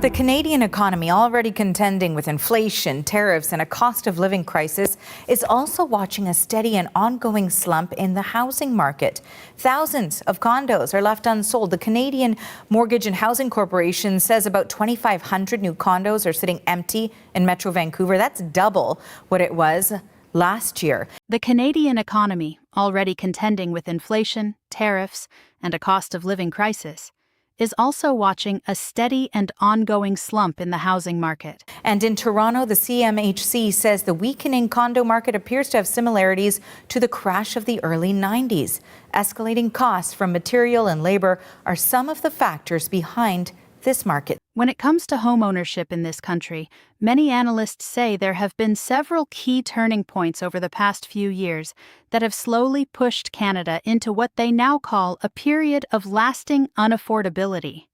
The Canadian economy, already contending with inflation, tariffs, and a cost of living crisis, is also watching a steady and ongoing slump in the housing market. Thousands of condos are left unsold. The Canadian Mortgage and Housing Corporation says about 2,500 new condos are sitting empty in Metro Vancouver. That's double what it was last year. The Canadian economy, already contending with inflation, tariffs, and a cost of living crisis, is also watching a steady and ongoing slump in the housing market. And in Toronto, the CMHC says the weakening condo market appears to have similarities to the crash of the early 90s. Escalating costs from material and labor are some of the factors behind this market. When it comes to home ownership in this country, many analysts say there have been several key turning points over the past few years that have slowly pushed Canada into what they now call a period of lasting unaffordability.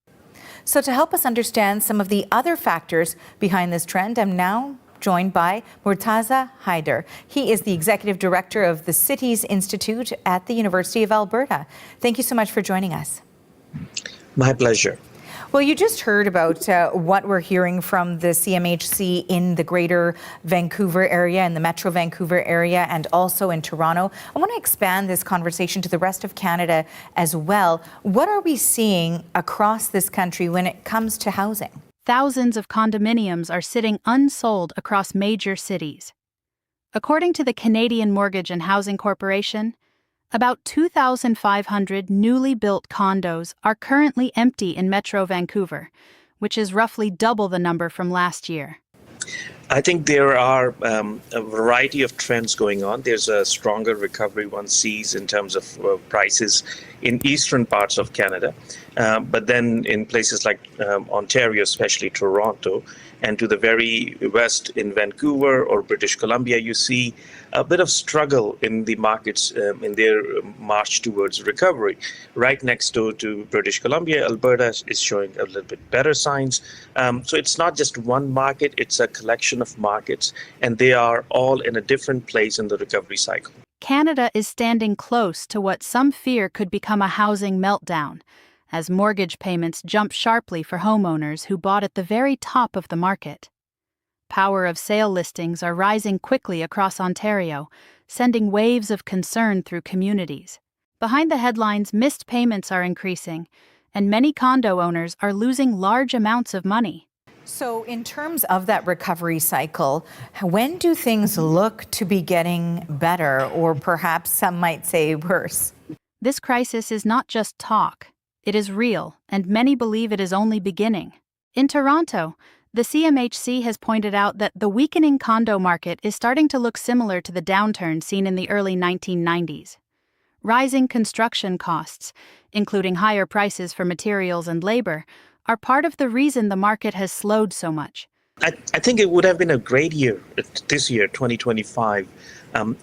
So to help us understand some of the other factors behind this trend, I'm now joined by Murtaza Haider. He is the Executive Director of the Cities Institute at the University of Alberta. Thank you so much for joining us. My pleasure. Well, you just heard about what we're hearing from the CMHC in the Greater Vancouver area, in the Metro Vancouver area, and also in Toronto. I want to expand this conversation to the rest of Canada as well. What are we seeing across this country when it comes to housing? Thousands of condominiums are sitting unsold across major cities. According to the Canadian Mortgage and Housing Corporation, about 2,500 newly built condos are currently empty in Metro Vancouver, which is roughly double the number from last year. I think there are a variety of trends going on. There's a stronger recovery one sees in terms of prices in eastern parts of Canada. But then in places like Ontario, especially Toronto, and to the very west in Vancouver or British Columbia, you see a bit of struggle in the markets in their march towards recovery. Right next door to British Columbia, Alberta is showing a little bit better signs. So it's not just one market, it's a collection of markets, and they are all in a different place in the recovery cycle. Canada is standing close to what some fear could become a housing meltdown, as mortgage payments jump sharply for homeowners who bought at the very top of the market. Power of sale listings are rising quickly across Ontario, sending waves of concern through communities. Behind the headlines, missed payments are increasing, and many condo owners are losing large amounts of money. So in terms of that recovery cycle, when do things look to be getting better, or perhaps some might say worse? This crisis is not just talk. It is real, and many believe it is only beginning. In Toronto, the CMHC has pointed out that the weakening condo market is starting to look similar to the downturn seen in the early 1990s. Rising construction costs, including higher prices for materials and labor, are part of the reason the market has slowed so much. I think it would have been a great year, this year, 2025,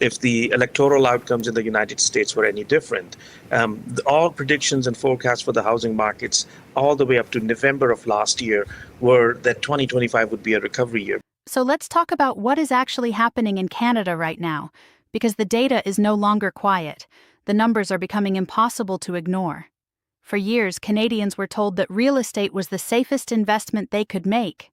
if the electoral outcomes in the United States were any different. All predictions and forecasts for the housing markets all the way up to November of last year were that 2025 would be a recovery year. So let's talk about what is actually happening in Canada right now, because the data is no longer quiet. The numbers are becoming impossible to ignore. For years, Canadians were told that real estate was the safest investment they could make.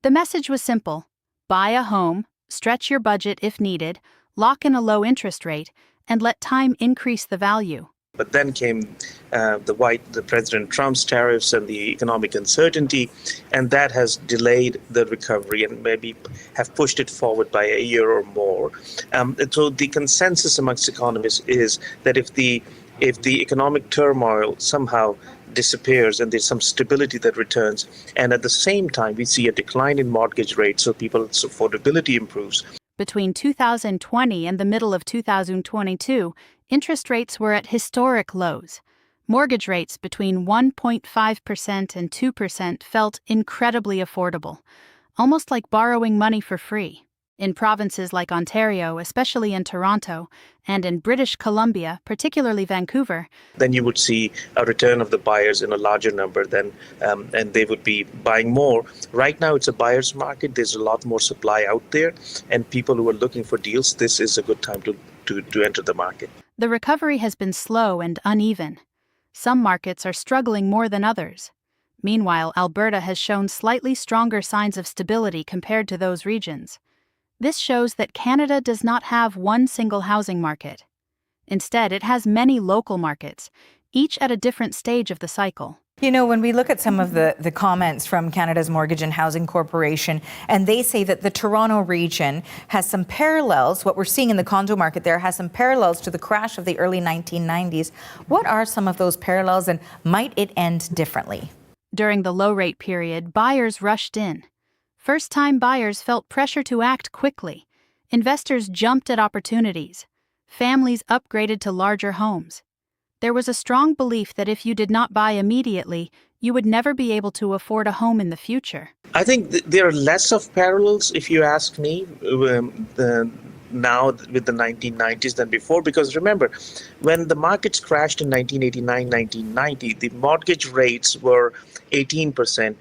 The message was simple: buy a home, stretch your budget if needed, lock in a low interest rate, and let time increase the value. But then came the President Trump's tariffs and the economic uncertainty, and that has delayed the recovery and maybe have pushed it forward by a year or more. And so the consensus amongst economists is that if the economic turmoil somehow disappears and there's some stability that returns, and at the same time we see a decline in mortgage rates so people's affordability improves. Between 2020 and the middle of 2022, interest rates were at historic lows. Mortgage rates between 1.5% and 2% felt incredibly affordable, almost like borrowing money for free. In provinces like Ontario, especially in Toronto, and in British Columbia, particularly Vancouver, then you would see a return of the buyers in a larger number and they would be buying more. Right now, it's a buyer's market. There's a lot more supply out there, and people who are looking for deals, this is a good time to enter the market. The recovery has been slow and uneven. Some markets are struggling more than others. Meanwhile, Alberta has shown slightly stronger signs of stability compared to those regions. This shows that Canada does not have one single housing market. Instead, it has many local markets, each at a different stage of the cycle. You know, when we look at some of the comments from Canada's Mortgage and Housing Corporation, and they say that the Toronto region has some parallels, what we're seeing in the condo market there has some parallels to the crash of the early 1990s. What are some of those parallels, and might it end differently? During the low-rate period, buyers rushed in. First-time buyers felt pressure to act quickly. Investors jumped at opportunities. Families upgraded to larger homes. There was a strong belief that if you did not buy immediately, you would never be able to afford a home in the future. I think there are less of parallels, if you ask me, now with the 1990s than before. Because remember, when the markets crashed in 1989, 1990, the mortgage rates were 18%,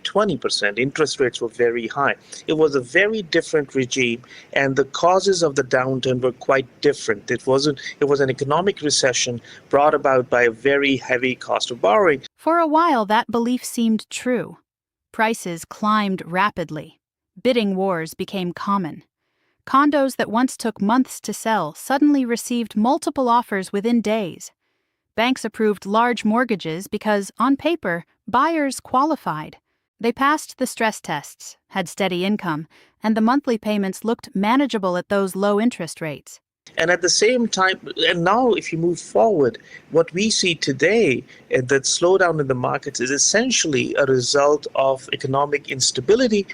20%. Interest rates were very high. It was a very different regime, and the causes of the downturn were quite different. It was an economic recession brought about by a very heavy cost of borrowing. For a while, that belief seemed true. Prices climbed rapidly. Bidding wars became common. Condos that once took months to sell suddenly received multiple offers within days. Banks approved large mortgages because, on paper, buyers qualified. They passed the stress tests, had steady income, and the monthly payments looked manageable at those low interest rates. And at the same time, and now if you move forward, what we see today, that slowdown in the markets is essentially a result of economic instability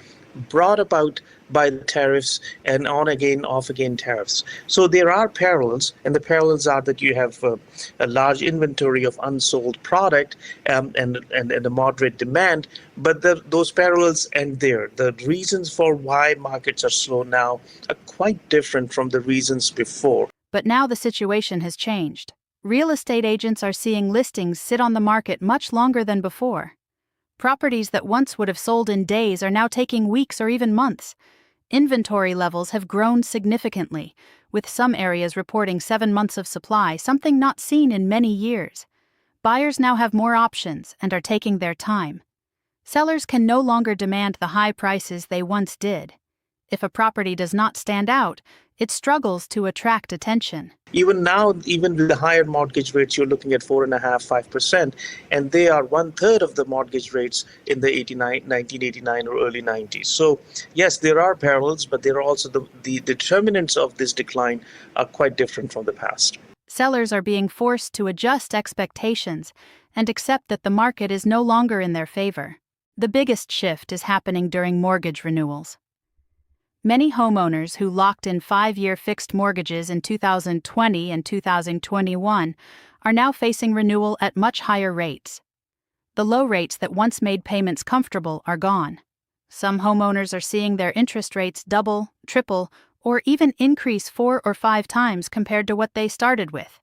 brought about by the tariffs and on again, off again tariffs. So there are parallels, and the parallels are that you have a large inventory of unsold product and a moderate demand, but those parallels end there. The reasons for why markets are slow now are quite different from the reasons before. But now the situation has changed. Real estate agents are seeing listings sit on the market much longer than before. Properties that once would have sold in days are now taking weeks or even months. Inventory levels have grown significantly, with some areas reporting 7 months of supply, something not seen in many years. Buyers now have more options and are taking their time. Sellers can no longer demand the high prices they once did. If a property does not stand out, it struggles to attract attention. Even now, even with the higher mortgage rates, you're looking at 4.5%, 5%, and they are 1/3 of the mortgage rates in the 1989 or early 90s. So yes, there are parallels, but there are also the determinants of this decline are quite different from the past. Sellers are being forced to adjust expectations and accept that the market is no longer in their favor. The biggest shift is happening during mortgage renewals. Many homeowners who locked in 5-year fixed mortgages in 2020 and 2021 are now facing renewal at much higher rates. The low rates that once made payments comfortable are gone. Some homeowners are seeing their interest rates double, triple, or even increase 4 or 5 times compared to what they started with.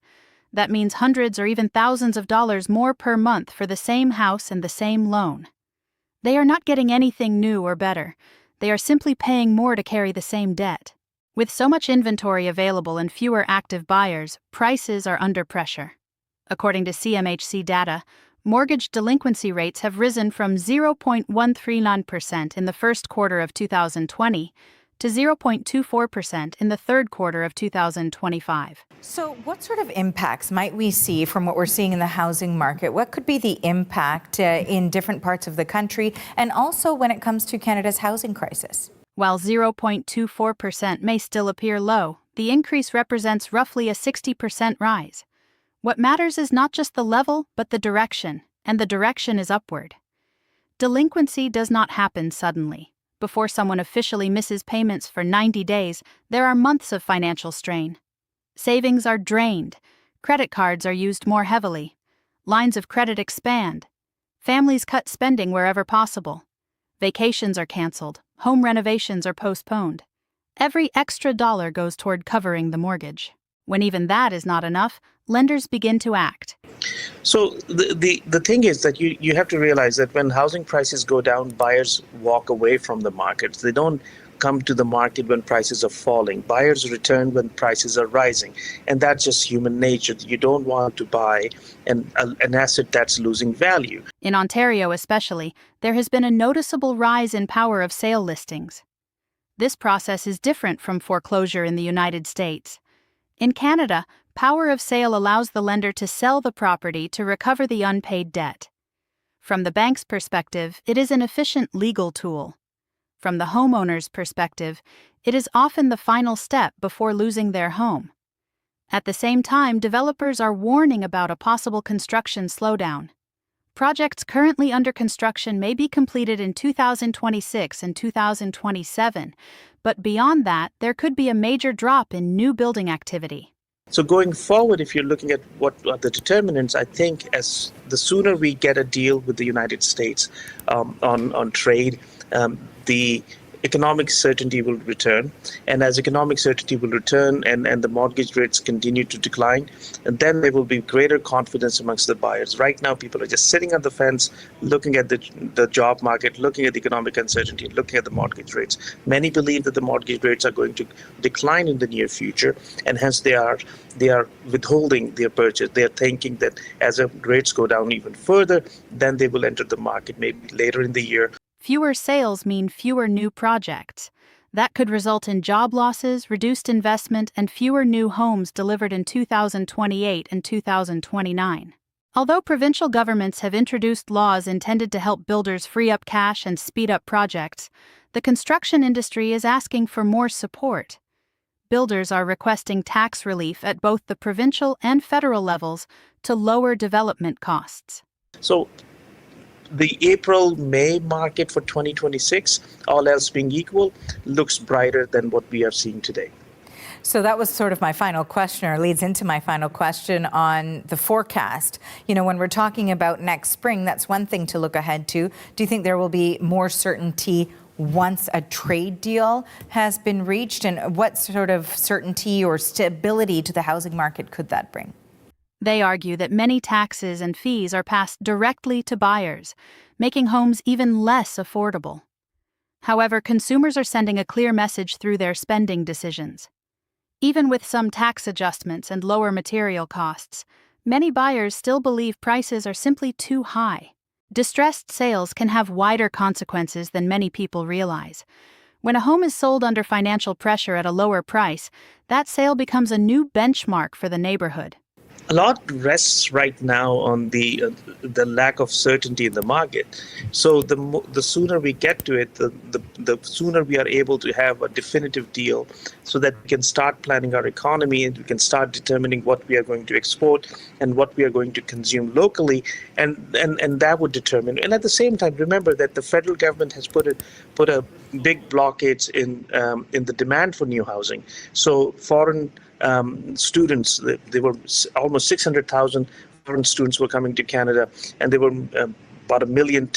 That means hundreds or even thousands of dollars more per month for the same house and the same loan. They are not getting anything new or better. They are simply paying more to carry the same debt. With so much inventory available and fewer active buyers, prices are under pressure. According to CMHC data, mortgage delinquency rates have risen from 0.139% in the first quarter of 2020 to 0.24% in the third quarter of 2025. So what sort of impacts might we see from what we're seeing in the housing market? What could be the impact in different parts of the country, and also when it comes to Canada's housing crisis? While 0.24% may still appear low, the increase represents roughly a 60% rise. What matters is not just the level, but the direction, and the direction is upward. Delinquency does not happen suddenly. Before someone officially misses payments for 90 days, there are months of financial strain. Savings are drained. Credit cards are used more heavily. Lines of credit expand. Families cut spending wherever possible. Vacations are canceled. Home renovations are postponed. Every extra dollar goes toward covering the mortgage. When even that is not enough, lenders begin to act. So the thing is that you have to realize that when housing prices go down, buyers walk away from the markets. They don't come to the market when prices are falling. Buyers return when prices are rising. And that's just human nature. You don't want to buy an asset that's losing value. In Ontario especially, there has been a noticeable rise in power of sale listings. This process is different from foreclosure in the United States. In Canada, power of sale allows the lender to sell the property to recover the unpaid debt. From the bank's perspective, it is an efficient legal tool. From the homeowner's perspective, it is often the final step before losing their home. At the same time, developers are warning about a possible construction slowdown. Projects currently under construction may be completed in 2026 and 2027, but beyond that, there could be a major drop in new building activity. So going forward, if you're looking at what are the determinants, I think as the sooner we get a deal with the United States on trade, the economic certainty will return. And as economic certainty will return and the mortgage rates continue to decline, and then there will be greater confidence amongst the buyers. Right now, people are just sitting on the fence, looking at the job market, looking at the economic uncertainty, looking at the mortgage rates. Many believe that the mortgage rates are going to decline in the near future, and hence they are withholding their purchase. They are thinking that as the rates go down even further, then they will enter the market maybe later in the year. Fewer sales mean fewer new projects. That could result in job losses, reduced investment, and fewer new homes delivered in 2028 and 2029. Although provincial governments have introduced laws intended to help builders free up cash and speed up projects, the construction industry is asking for more support. Builders are requesting tax relief at both the provincial and federal levels to lower development costs. So the April-May market for 2026, all else being equal, looks brighter than what we are seeing today. So that was sort of my final question, or leads into my final question on the forecast. You know, when we're talking about next spring, that's one thing to look ahead to. Do you think there will be more certainty once a trade deal has been reached? And what sort of certainty or stability to the housing market could that bring? They argue that many taxes and fees are passed directly to buyers, making homes even less affordable. However, consumers are sending a clear message through their spending decisions. Even with some tax adjustments and lower material costs, many buyers still believe prices are simply too high. Distressed sales can have wider consequences than many people realize. When a home is sold under financial pressure at a lower price, that sale becomes a new benchmark for the neighborhood. A lot rests right now on the lack of certainty in the market. So the sooner we get to it, the sooner we are able to have a definitive deal, so that we can start planning our economy and we can start determining what we are going to export and what we are going to consume locally, and that would determine. And at the same time, remember that the federal government has put a big blockage in the demand for new housing. So foreign students, there were almost 600,000 foreign students were coming to Canada, and there were about 1 million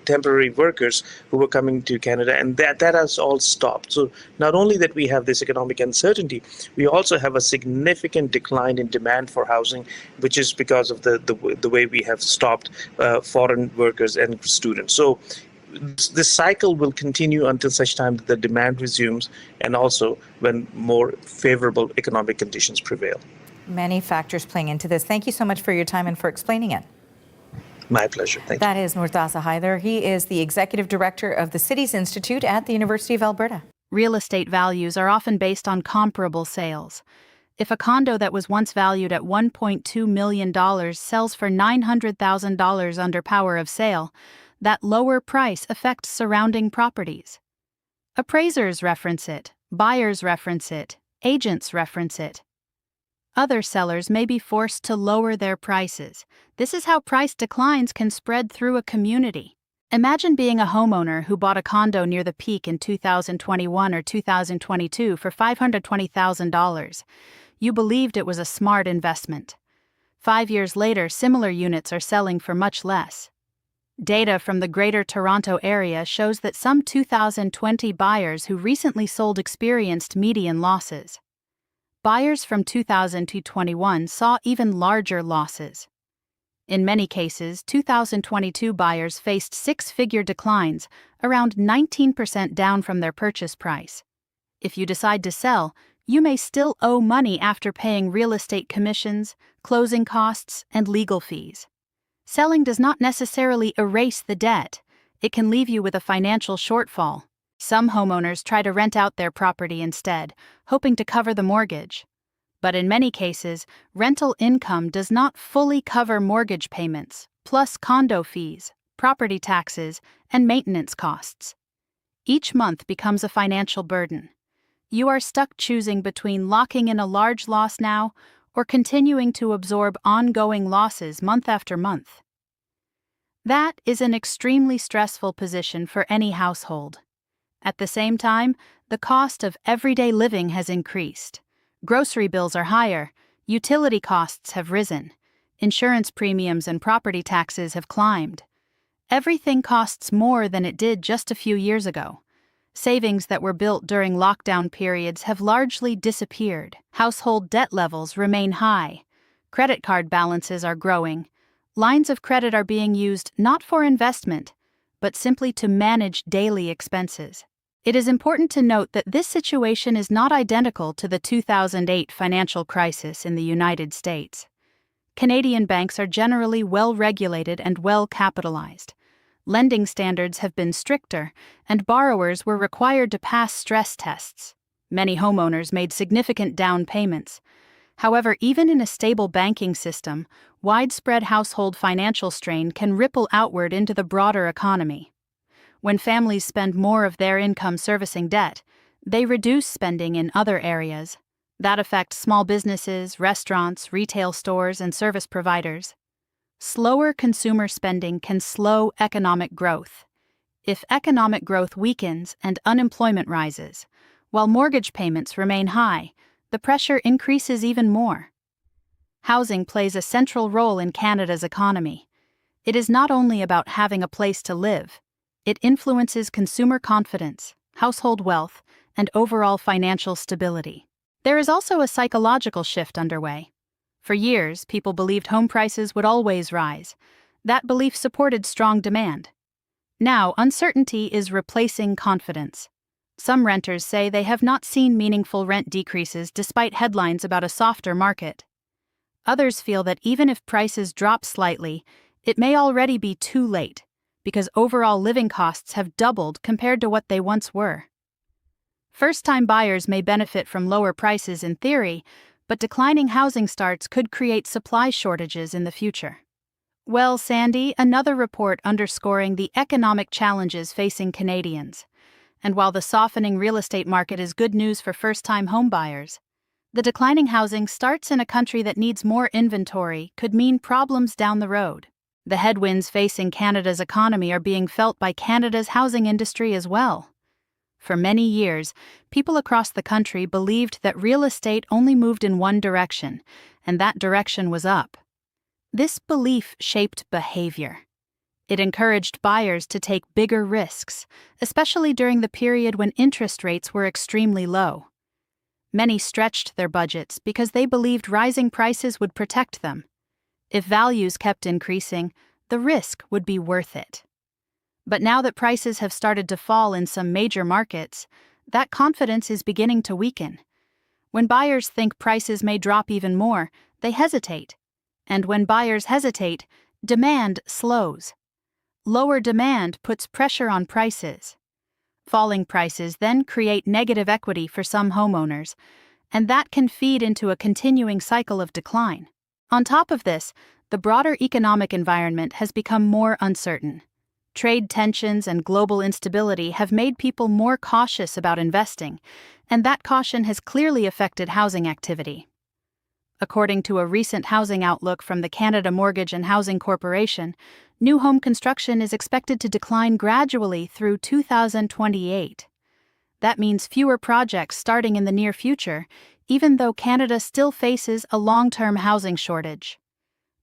temporary workers who were coming to Canada, and that has all stopped. So not only that we have this economic uncertainty, we also have a significant decline in demand for housing, which is because of the way we have stopped foreign workers and students. So this cycle will continue until such time that the demand resumes, and also when more favorable economic conditions prevail. Many factors playing into this. Thank you so much for your time and for explaining it. My pleasure. Thank you. That is Murtaza Haider. He is the Executive Director of the Cities Institute at the University of Alberta. Real estate values are often based on comparable sales. If a condo that was once valued at $1.2 million sells for $900,000 under power of sale, that lower price affects surrounding properties. Appraisers reference it, buyers reference it, agents reference it. Other sellers may be forced to lower their prices. This is how price declines can spread through a community. Imagine being a homeowner who bought a condo near the peak in 2021 or 2022 for $520,000. You believed it was a smart investment. 5 years later, similar units are selling for much less. Data from the Greater Toronto Area shows that some 2020 buyers who recently sold experienced median losses. Buyers from 2000 to 21 saw even larger losses. In many cases, 2022 buyers faced six-figure declines, around 19% down from their purchase price. If you decide to sell, you may still owe money after paying real estate commissions, closing costs, and legal fees. Selling does not necessarily erase the debt. It can leave you with a financial shortfall. Some homeowners try to rent out their property instead, hoping to cover the mortgage. But in many cases, rental income does not fully cover mortgage payments, plus condo fees, property taxes, and maintenance costs. Each month becomes a financial burden. You are stuck choosing between locking in a large loss now or continuing to absorb ongoing losses month after month. That is an extremely stressful position for any household. At the same time, the cost of everyday living has increased. Grocery bills are higher, utility costs have risen, insurance premiums and property taxes have climbed. Everything costs more than it did just a few years ago. Savings that were built during lockdown periods have largely disappeared. Household debt levels remain high. Credit card balances are growing. Lines of credit are being used not for investment, but simply to manage daily expenses. It is important to note that this situation is not identical to the 2008 financial crisis in the United States. Canadian banks are generally well-regulated and well-capitalized. Lending standards have been stricter, and borrowers were required to pass stress tests. Many homeowners made significant down payments. However, even in a stable banking system, widespread household financial strain can ripple outward into the broader economy. When families spend more of their income servicing debt, they reduce spending in other areas. That affects small businesses, restaurants, retail stores, and service providers. Slower consumer spending can slow economic growth. If economic growth weakens and unemployment rises, while mortgage payments remain high, the pressure increases even more. Housing plays a central role in Canada's economy. It is not only about having a place to live. It influences consumer confidence, household wealth, and overall financial stability. There is also a psychological shift underway. For years, people believed home prices would always rise. That belief supported strong demand. Now, uncertainty is replacing confidence. Some renters say they have not seen meaningful rent decreases despite headlines about a softer market. Others feel that even if prices drop slightly, it may already be too late, because overall living costs have doubled compared to what they once were. First-time buyers may benefit from lower prices in theory, but declining housing starts could create supply shortages in the future. Well, Sandy, another report underscoring the economic challenges facing Canadians. And while the softening real estate market is good news for first-time homebuyers, the declining housing starts in a country that needs more inventory could mean problems down the road. The headwinds facing Canada's economy are being felt by Canada's housing industry as well. For many years, people across the country believed that real estate only moved in one direction, and that direction was up. This belief shaped behavior. It encouraged buyers to take bigger risks, especially during the period when interest rates were extremely low. Many stretched their budgets because they believed rising prices would protect them. If values kept increasing, the risk would be worth it. But now that prices have started to fall in some major markets, that confidence is beginning to weaken. When buyers think prices may drop even more, they hesitate. And when buyers hesitate, demand slows. Lower demand puts pressure on prices. Falling prices then create negative equity for some homeowners, and that can feed into a continuing cycle of decline. On top of this, the broader economic environment has become more uncertain. Trade tensions and global instability have made people more cautious about investing, and that caution has clearly affected housing activity. According to a recent housing outlook from the Canada Mortgage and Housing Corporation, new home construction is expected to decline gradually through 2028. That means fewer projects starting in the near future, even though Canada still faces a long-term housing shortage.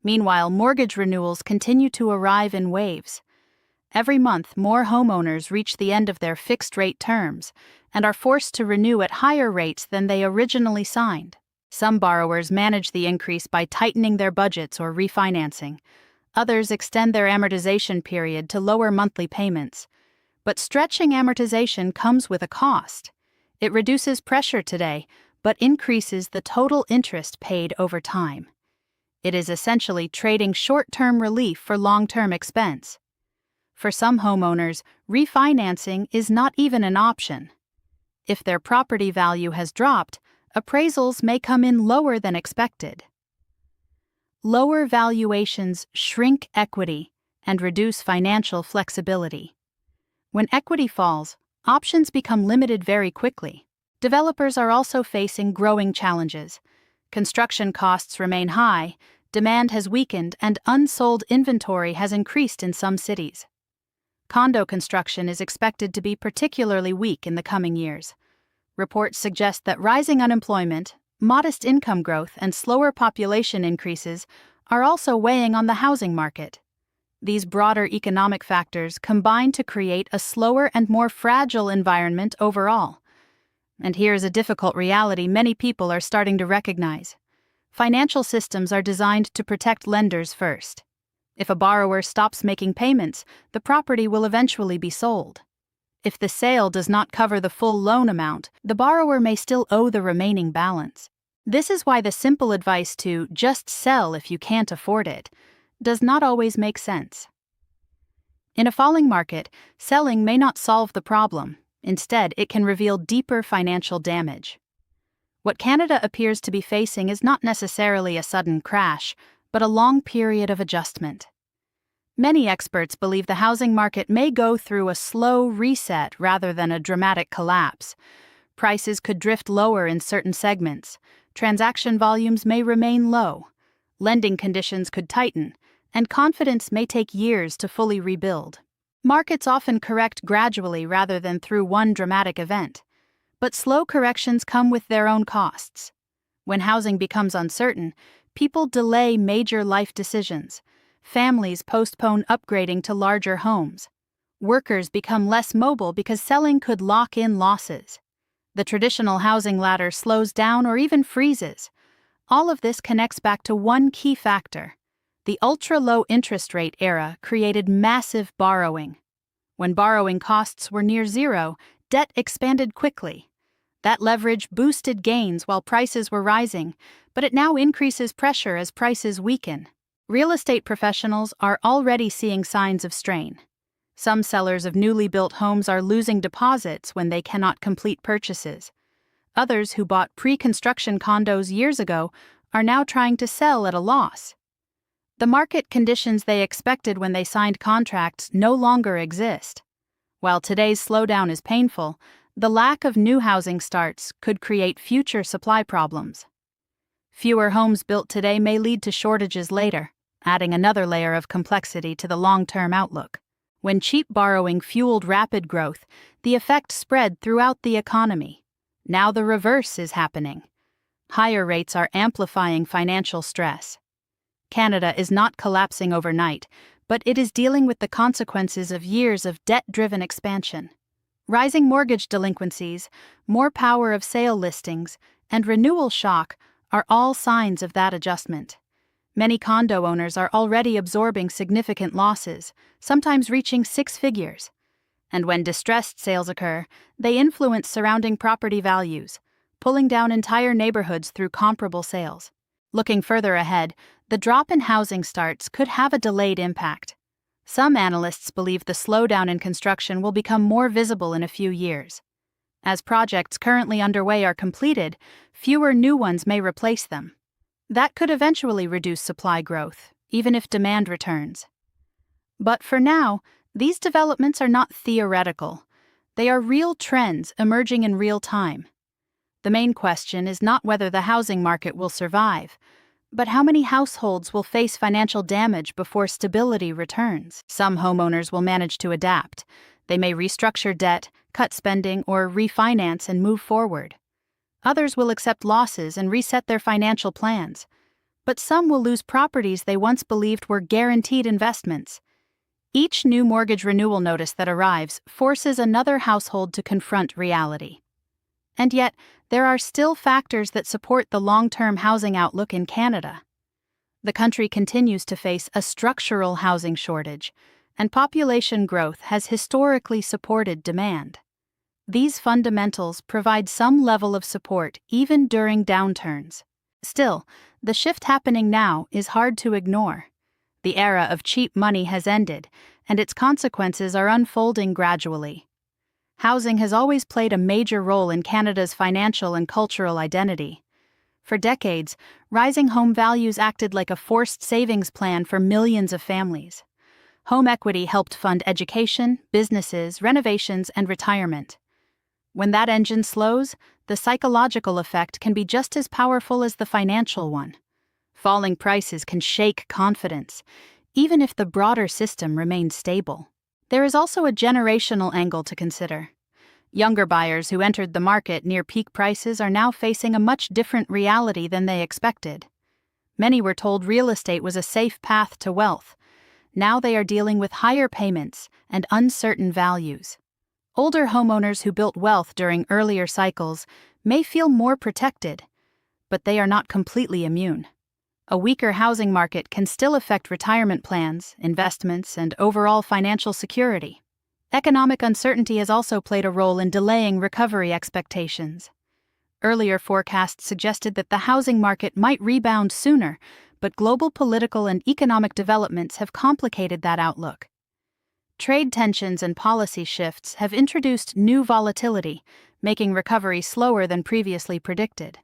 Meanwhile, mortgage renewals continue to arrive in waves. Every month, more homeowners reach the end of their fixed-rate terms and are forced to renew at higher rates than they originally signed. Some borrowers manage the increase by tightening their budgets or refinancing. Others extend their amortization period to lower monthly payments. But stretching amortization comes with a cost. It reduces pressure today, but increases the total interest paid over time. It is essentially trading short-term relief for long-term expense. For some homeowners, refinancing is not even an option. If their property value has dropped, appraisals may come in lower than expected. Lower valuations shrink equity and reduce financial flexibility. When equity falls, options become limited very quickly. Developers are also facing growing challenges. Construction costs remain high, demand has weakened, and unsold inventory has increased in some cities. Condo construction is expected to be particularly weak in the coming years. Reports suggest that rising unemployment, modest income growth, and slower population increases are also weighing on the housing market. These broader economic factors combine to create a slower and more fragile environment overall. And here's a difficult reality many people are starting to recognize. Financial systems are designed to protect lenders first. If a borrower stops making payments, the property will eventually be sold. If the sale does not cover the full loan amount, the borrower may still owe the remaining balance. This is why the simple advice to just sell if you can't afford it does not always make sense. In a falling market, selling may not solve the problem. Instead, it can reveal deeper financial damage. What Canada appears to be facing is not necessarily a sudden crash, but a long period of adjustment. Many experts believe the housing market may go through a slow reset rather than a dramatic collapse. Prices could drift lower in certain segments, transaction volumes may remain low, lending conditions could tighten, and confidence may take years to fully rebuild. Markets often correct gradually rather than through one dramatic event. But slow corrections come with their own costs. When housing becomes uncertain, people delay major life decisions. Families postpone upgrading to larger homes. Workers become less mobile because selling could lock in losses. The traditional housing ladder slows down or even freezes. All of this connects back to one key factor. The ultra-low interest rate era created massive borrowing. When borrowing costs were near zero, debt expanded quickly. That leverage boosted gains while prices were rising, but it now increases pressure as prices weaken. Real estate professionals are already seeing signs of strain. Some sellers of newly built homes are losing deposits when they cannot complete purchases. Others who bought pre-construction condos years ago are now trying to sell at a loss. The market conditions they expected when they signed contracts no longer exist. While today's slowdown is painful, the lack of new housing starts could create future supply problems. Fewer homes built today may lead to shortages later, adding another layer of complexity to the long-term outlook. When cheap borrowing fueled rapid growth, the effect spread throughout the economy. Now the reverse is happening. Higher rates are amplifying financial stress. Canada is not collapsing overnight, but it is dealing with the consequences of years of debt-driven expansion. Rising mortgage delinquencies, more power of sale listings, and renewal shock are all signs of that adjustment. Many condo owners are already absorbing significant losses, sometimes reaching six figures. And when distressed sales occur, they influence surrounding property values, pulling down entire neighborhoods through comparable sales. Looking further ahead, the drop in housing starts could have a delayed impact. Some analysts believe the slowdown in construction will become more visible in a few years. As projects currently underway are completed, fewer new ones may replace them. That could eventually reduce supply growth, even if demand returns. But for now, these developments are not theoretical. They are real trends emerging in real time. The main question is not whether the housing market will survive, but how many households will face financial damage before stability returns. Some homeowners will manage to adapt. They may restructure debt, cut spending, or refinance and move forward. Others will accept losses and reset their financial plans. But some will lose properties they once believed were guaranteed investments. Each new mortgage renewal notice that arrives forces another household to confront reality. And yet, there are still factors that support the long-term housing outlook in Canada. The country continues to face a structural housing shortage, and population growth has historically supported demand. These fundamentals provide some level of support even during downturns. Still, the shift happening now is hard to ignore. The era of cheap money has ended, and its consequences are unfolding gradually. Housing has always played a major role in Canada's financial and cultural identity. For decades, rising home values acted like a forced savings plan for millions of families. Home equity helped fund education, businesses, renovations, and retirement. When that engine slows, the psychological effect can be just as powerful as the financial one. Falling prices can shake confidence, even if the broader system remains stable. There is also a generational angle to consider. Younger buyers who entered the market near peak prices are now facing a much different reality than they expected. Many were told real estate was a safe path to wealth. Now they are dealing with higher payments and uncertain values. Older homeowners who built wealth during earlier cycles may feel more protected, but they are not completely immune. A weaker housing market can still affect retirement plans, investments, and overall financial security. Economic uncertainty has also played a role in delaying recovery expectations. Earlier forecasts suggested that the housing market might rebound sooner, but global political and economic developments have complicated that outlook. Trade tensions and policy shifts have introduced new volatility, making recovery slower than previously predicted.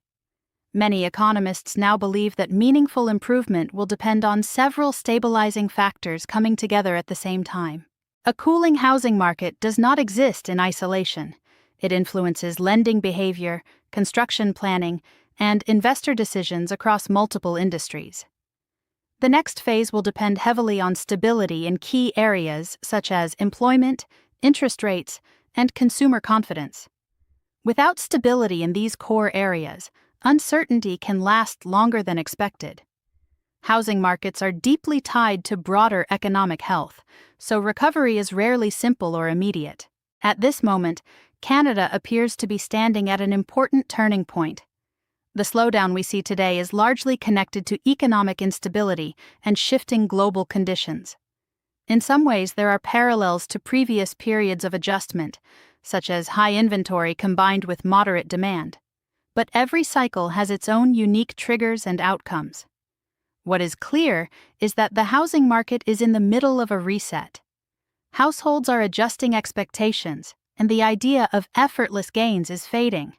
Many economists now believe that meaningful improvement will depend on several stabilizing factors coming together at the same time. A cooling housing market does not exist in isolation. It influences lending behavior, construction planning, and investor decisions across multiple industries. The next phase will depend heavily on stability in key areas such as employment, interest rates, and consumer confidence. Without stability in these core areas, uncertainty can last longer than expected. Housing markets are deeply tied to broader economic health, so recovery is rarely simple or immediate. At this moment, Canada appears to be standing at an important turning point. The slowdown we see today is largely connected to economic instability and shifting global conditions. In some ways, there are parallels to previous periods of adjustment, such as high inventory combined with moderate demand. But every cycle has its own unique triggers and outcomes. What is clear is that the housing market is in the middle of a reset. Households are adjusting expectations, and the idea of effortless gains is fading.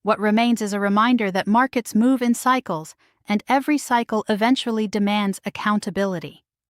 What remains is a reminder that markets move in cycles, and every cycle eventually demands accountability.